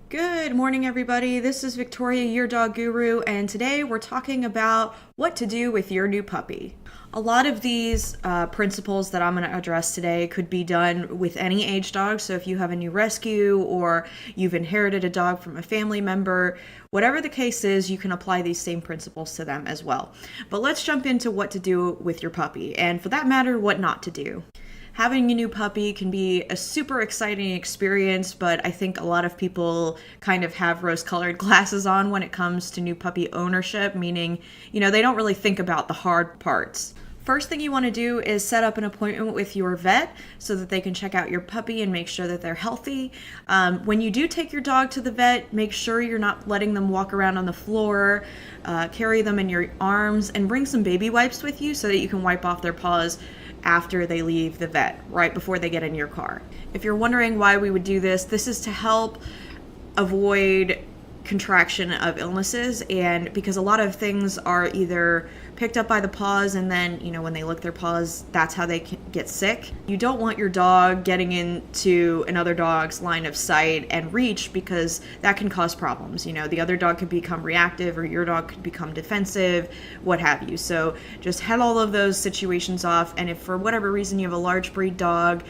Good morning, everybody. This is Victoria, your dog guru, and today we're talking about what to do with your new puppy. A lot of these principles that I'm going to address today could be done with any age dog. So if you have a new rescue or you've inherited a dog from a family member, whatever the case is, you can apply these same principles to them as well. But let's jump into what to do with your puppy, and for that matter, what not to do. Having a new puppy can be a super exciting experience, but I think a lot of people kind of have rose-colored glasses on when it comes to new puppy ownership, meaning, they don't really think about the hard parts. First thing you want to do is set up an appointment with your vet so that they can check out your puppy and make sure that they're healthy. When you do take your dog to the vet, make sure you're not letting them walk around on the floor. Carry them in your arms and bring some baby wipes with you so that you can wipe off their paws after they leave the vet, right before they get in your car. If you're wondering why we would do this, this is to help avoid contraction of illnesses, and because a lot of things are either picked up by the paws and then when they lick their paws, that's how they can get sick. You don't want your dog getting into another dog's line of sight and reach, because that can cause problems. The other dog could become reactive or your dog could become defensive, what have you. So just head all of those situations off, and if for whatever reason you have a large breed dog,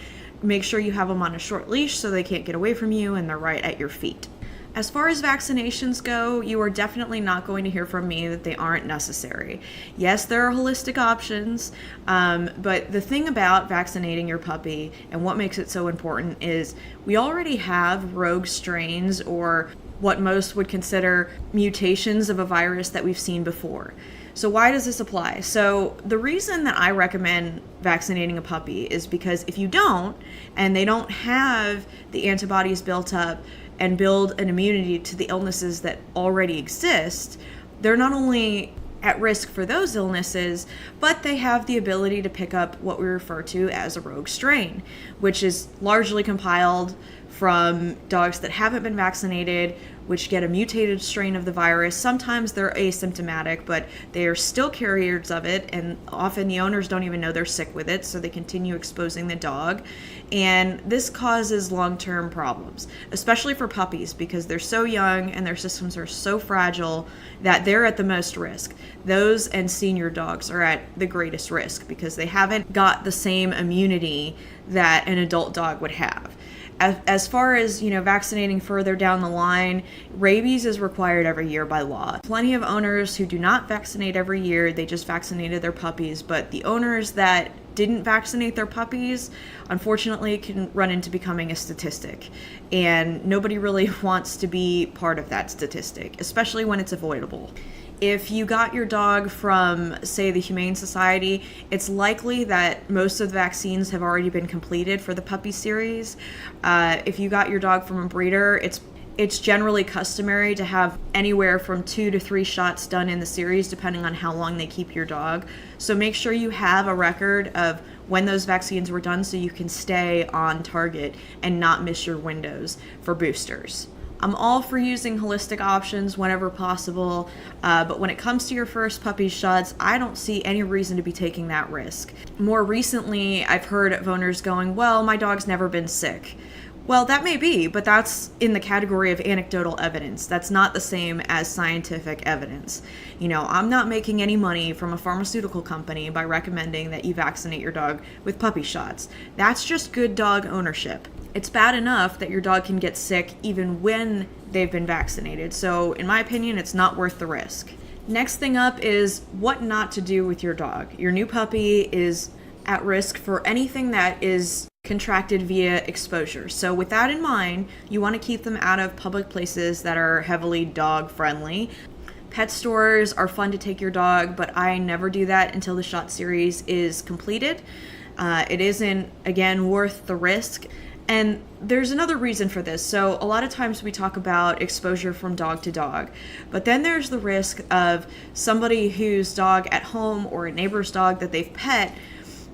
make sure you have them on a short leash so they can't get away from you and they're right at your feet. As far as vaccinations go, you are definitely not going to hear from me that they aren't necessary. Yes, there are holistic options, but the thing about vaccinating your puppy and what makes it so important is we already have rogue strains, or what most would consider mutations of a virus that we've seen before. So why does this apply? So the reason that I recommend vaccinating a puppy is because if you don't, and they don't have the antibodies built up and build an immunity to the illnesses that already exist, they're not only at risk for those illnesses, but they have the ability to pick up what we refer to as a rogue strain, which is largely compiled from dogs that haven't been vaccinated, which get a mutated strain of the virus. Sometimes they're asymptomatic, but they are still carriers of it, and often the owners don't even know they're sick with it, so they continue exposing the dog. And this causes long-term problems, especially for puppies, because they're so young and their systems are so fragile that they're at the most risk. Those and senior dogs are at the greatest risk because they haven't got the same immunity that an adult dog would have. As far as, vaccinating further down the line, rabies is required every year by law. Plenty of owners who do not vaccinate every year, they just vaccinated their puppies, but the owners that didn't vaccinate their puppies, unfortunately, can run into becoming a statistic. And nobody really wants to be part of that statistic, especially when it's avoidable. If you got your dog from, say, the Humane Society, it's likely that most of the vaccines have already been completed for the puppy series. If you got your dog from a breeder, it's generally customary to have anywhere from 2 to 3 shots done in the series, depending on how long they keep your dog. So make sure you have a record of when those vaccines were done so you can stay on target and not miss your windows for boosters. I'm all for using holistic options whenever possible, but when it comes to your first puppy shots, I don't see any reason to be taking that risk. More recently, I've heard of owners going, well, my dog's never been sick. Well, that may be, but that's in the category of anecdotal evidence. That's not the same as scientific evidence. I'm not making any money from a pharmaceutical company by recommending that you vaccinate your dog with puppy shots. That's just good dog ownership. It's bad enough that your dog can get sick even when they've been vaccinated. So in my opinion, it's not worth the risk. Next thing up is what not to do with your dog. Your new puppy is at risk for anything that is contracted via exposure. So with that in mind, you want to keep them out of public places that are heavily dog friendly. Pet stores are fun to take your dog, but I never do that until the shot series is completed. It isn't, again, worth the risk. And there's another reason for this. So a lot of times we talk about exposure from dog to dog, but then there's the risk of somebody whose dog at home or a neighbor's dog that they've pet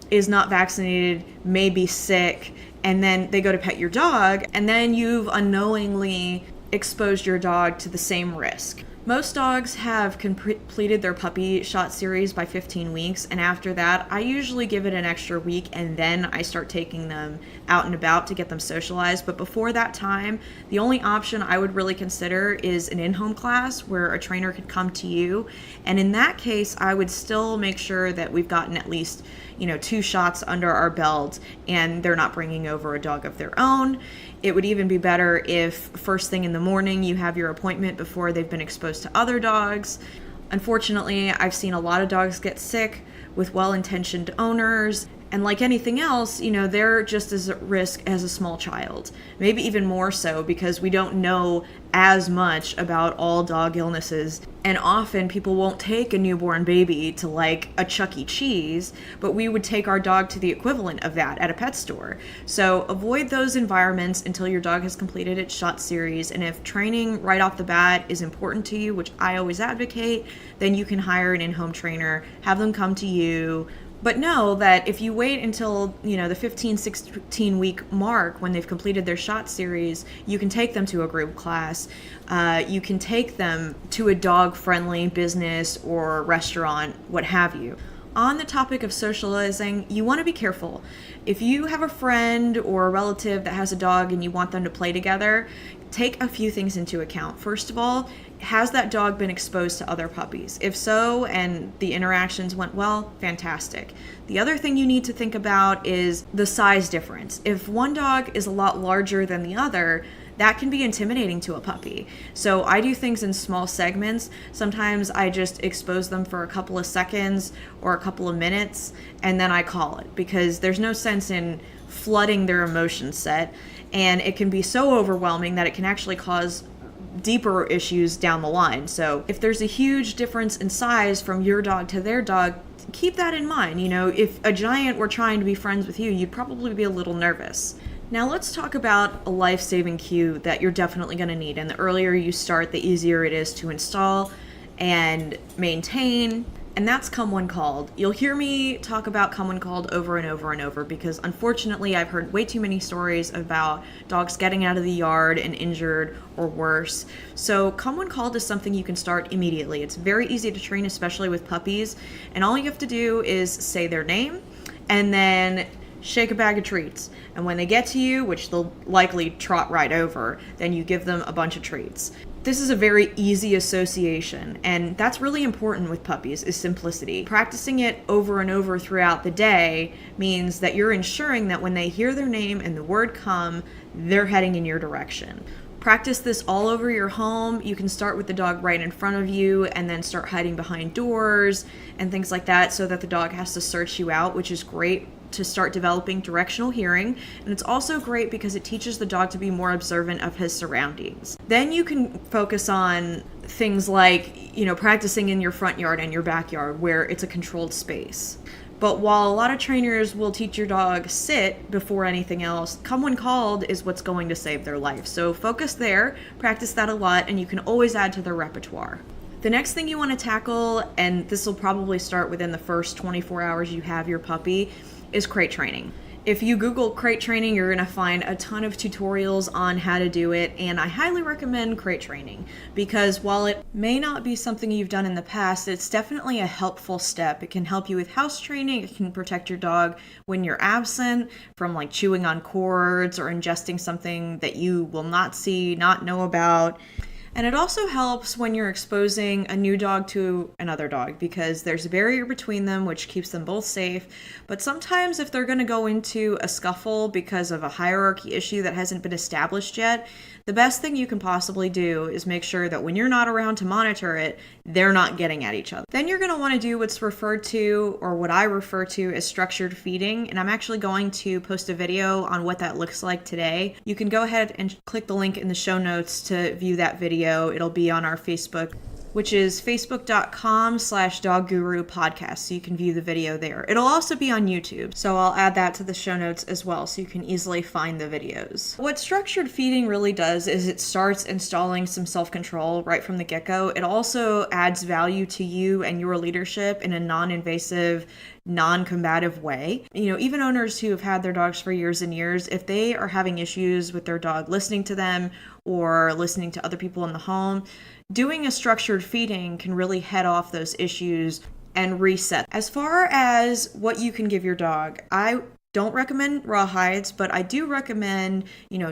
is not vaccinated, may be sick, and then they go to pet your dog, and then you've unknowingly exposed your dog to the same risk. Most dogs have completed their puppy shot series by 15 weeks, and after that, I usually give it an extra week and then I start taking them out and about to get them socialized. But before that time, the only option I would really consider is an in-home class where a trainer could come to you. And in that case, I would still make sure that we've gotten at least 2 shots under our belt and they're not bringing over a dog of their own. It would even be better if first thing in the morning you have your appointment before they've been exposed to other dogs. Unfortunately, I've seen a lot of dogs get sick with well-intentioned owners, and like anything else, they're just as at risk as a small child. Maybe even more so because we don't know as much about all dog illnesses. And often people won't take a newborn baby to like a Chuck E. Cheese, but we would take our dog to the equivalent of that at a pet store. So avoid those environments until your dog has completed its shot series. And if training right off the bat is important to you, which I always advocate, then you can hire an in-home trainer, have them come to you. But know that if you wait until, the 15, 16 week mark when they've completed their shot series, you can take them to a group class. You can take them to a dog-friendly business or restaurant, what have you. On the topic of socializing, you want to be careful. If you have a friend or a relative that has a dog and you want them to play together, take a few things into account. First of all, has that dog been exposed to other puppies? If so, and the interactions went well, fantastic. The other thing you need to think about is the size difference. If one dog is a lot larger than the other, that can be intimidating to a puppy. So I do things in small segments. Sometimes I just expose them for a couple of seconds or a couple of minutes, and then I call it, because there's no sense in flooding their emotion set, and it can be so overwhelming that it can actually cause deeper issues down the line. So if there's a huge difference in size from your dog to their dog, keep that in mind. If a giant were trying to be friends with you, you'd probably be a little nervous. Now let's talk about a life-saving cue that you're definitely going to need. And the earlier you start, the easier it is to install and maintain. And that's come when called. You'll hear me talk about come when called over and over and over because unfortunately I've heard way too many stories about dogs getting out of the yard and injured or worse. So come when called is something you can start immediately. It's very easy to train, especially with puppies. And all you have to do is say their name and then shake a bag of treats. And when they get to you, which they'll likely trot right over, then you give them a bunch of treats. This is a very easy association, and that's really important with puppies, is simplicity. Practicing it over and over throughout the day means that you're ensuring that when they hear their name and the word come, they're heading in your direction. Practice this all over your home. You can start with the dog right in front of you and then start hiding behind doors and things like that so that the dog has to search you out, which is great to start developing directional hearing. And it's also great because it teaches the dog to be more observant of his surroundings. Then you can focus on things like, practicing in your front yard and your backyard where it's a controlled space. But while a lot of trainers will teach your dog sit before anything else, come when called is what's going to save their life. So focus there, practice that a lot, and you can always add to their repertoire. The next thing you want to tackle, and this will probably start within the first 24 hours you have your puppy, is crate training. If you Google crate training, you're going to find a ton of tutorials on how to do it, and I highly recommend crate training because while it may not be something you've done in the past, it's definitely a helpful step. It can help you with house training. It can protect your dog when you're absent from like chewing on cords or ingesting something that you will not see, not know about. And it also helps when you're exposing a new dog to another dog because there's a barrier between them which keeps them both safe. But sometimes if they're going to go into a scuffle because of a hierarchy issue that hasn't been established yet, the best thing you can possibly do is make sure that when you're not around to monitor it, they're not getting at each other. Then you're going to want to do what's referred to, or what I refer to as structured feeding, and I'm actually going to post a video on what that looks like today. You can go ahead and click the link in the show notes to view that video. It'll be on our Facebook, which is facebook.com/doggurupodcast, so you can view the video there. It'll also be on YouTube, so I'll add that to the show notes as well, so you can easily find the videos. What structured feeding really does is it starts installing some self-control right from the get-go. It also adds value to you and your leadership in a non-invasive, non-combative way. Even owners who have had their dogs for years and years, if they are having issues with their dog listening to them or listening to other people in the home, doing a structured feeding can really head off those issues and reset. As far as what you can give your dog, I don't recommend raw hides, but I do recommend,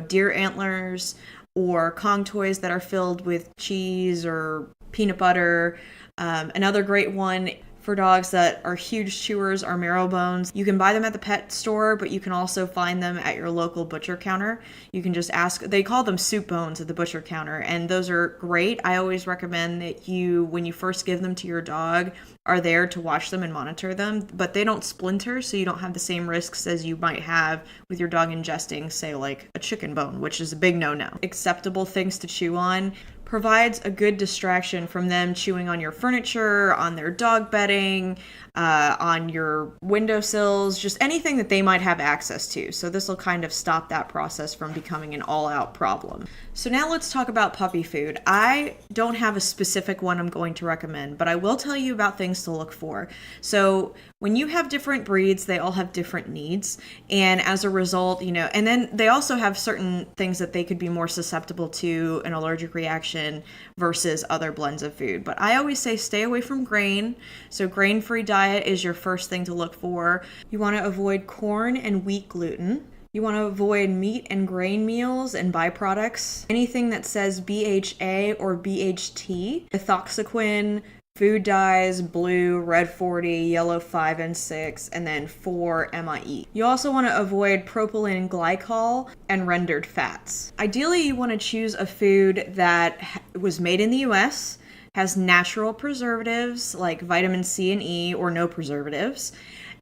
deer antlers or Kong toys that are filled with cheese or peanut butter. Another great one for dogs that are huge chewers are marrow bones. You can buy them at the pet store, but you can also find them at your local butcher counter. You can just ask, they call them soup bones at the butcher counter, and those are great. I always recommend that you, when you first give them to your dog, are there to watch them and monitor them, but they don't splinter, so you don't have the same risks as you might have with your dog ingesting, say, like a chicken bone, which is a big no-no. Acceptable things to chew on. Provides a good distraction from them chewing on your furniture, on their dog bedding, on your windowsills, just anything that they might have access to. So this will kind of stop that process from becoming an all-out problem. So now let's talk about puppy food. I don't have a specific one I'm going to recommend, but I will tell you about things to look for. So when you have different breeds, they all have different needs. And as a result, and then they also have certain things that they could be more susceptible to an allergic reaction versus other blends of food. But I always say stay away from grain. So grain-free diet is your first thing to look for. You want to avoid corn and wheat gluten. You want to avoid meat and grain meals and byproducts. Anything that says BHA or BHT, ethoxyquin, food dyes, blue, red 40, yellow 5 and 6, and then 4-MIE. You also want to avoid propylene glycol and rendered fats. Ideally, you want to choose a food that was made in the US, has natural preservatives like vitamin C and E or no preservatives,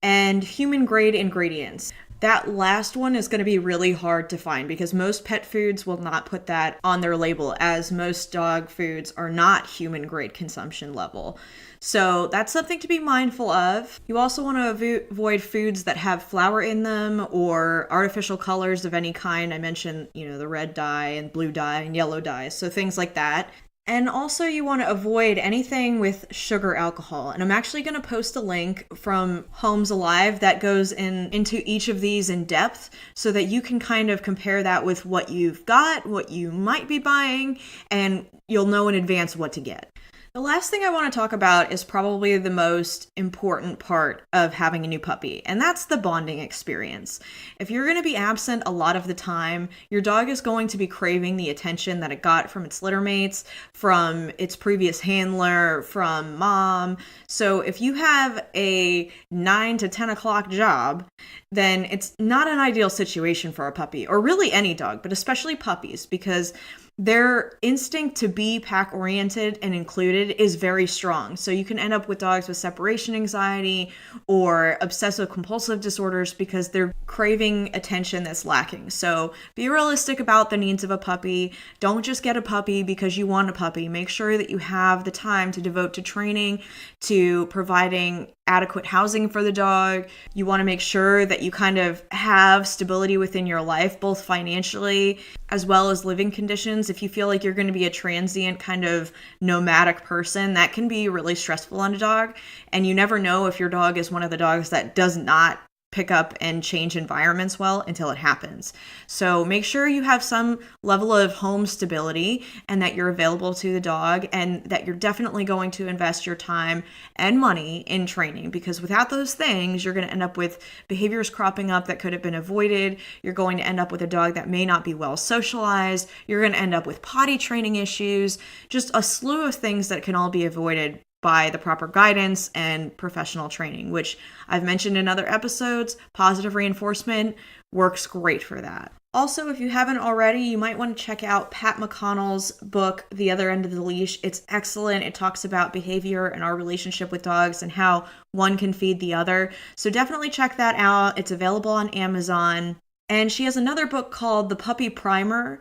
and human grade ingredients. That last one is going to be really hard to find because most pet foods will not put that on their label, as most dog foods are not human grade consumption level. So that's something to be mindful of. You also want to avoid foods that have flour in them or artificial colors of any kind. I mentioned, the red dye and blue dye and yellow dye, so things like that. And also you want to avoid anything with sugar alcohol. And I'm actually going to post a link from Homes Alive that goes into each of these in depth so that you can kind of compare that with what you've got, what you might be buying, and you'll know in advance what to get. The last thing I want to talk about is probably the most important part of having a new puppy, and that's the bonding experience. If you're going to be absent a lot of the time, your dog is going to be craving the attention that it got from its litter mates, from its previous handler, from mom. So if you have a 9 to 10 o'clock job, then it's not an ideal situation for a puppy, or really any dog, but especially puppies, because their instinct to be pack-oriented and included is very strong. So you can end up with dogs with separation anxiety or obsessive-compulsive disorders because they're craving attention that's lacking. So be realistic about the needs of a puppy. Don't just get a puppy because you want a puppy. Make sure that you have the time to devote to training, to providing adequate housing for the dog. You want to make sure that you kind of have stability within your life, both financially as well as living conditions. If you feel like you're going to be a transient kind of nomadic person, that can be really stressful on a dog. And you never know if your dog is one of the dogs that does not pick up and change environments well until it happens. So make sure you have some level of home stability and that you're available to the dog, and that you're definitely going to invest your time and money in training, because without those things, you're going to end up with behaviors cropping up that could have been avoided. You're going to end up with a dog that may not be well socialized. You're going to end up with potty training issues, just a slew of things that can all be avoided by the proper guidance and professional training, which I've mentioned in other episodes. Positive reinforcement works great for that. Also, if you haven't already, you might want to check out Pat McConnell's book, The Other End of the Leash. It's excellent. It talks about behavior and our relationship with dogs and how one can feed the other. So definitely check that out. It's available on Amazon. And she has another book called The Puppy Primer,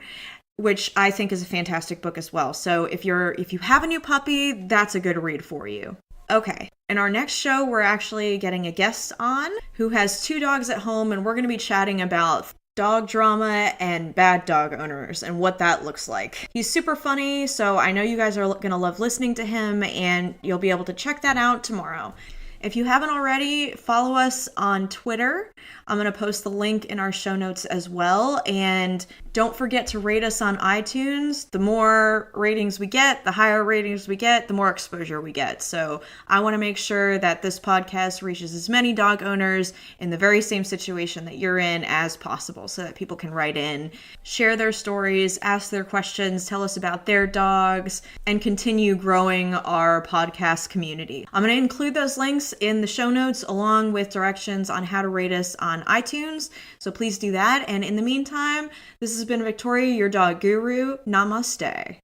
which I think is a fantastic book as well. So if you have a new puppy, that's a good read for you. Okay, in our next show, we're actually getting a guest on who has 2 dogs at home, and we're going to be chatting about dog drama and bad dog owners and what that looks like. He's super funny, so I know you guys are going to love listening to him, and you'll be able to check that out tomorrow. If you haven't already, follow us on Twitter. I'm going to post the link in our show notes as well. And don't forget to rate us on iTunes. The more ratings we get, the higher ratings we get, the more exposure we get. So I want to make sure that this podcast reaches as many dog owners in the very same situation that you're in as possible, so that people can write in, share their stories, ask their questions, tell us about their dogs, and continue growing our podcast community. I'm going to include those links in the show notes along with directions on how to rate us on iTunes. So please do that. And in the meantime, this has been Victoria, your dog guru. Namaste.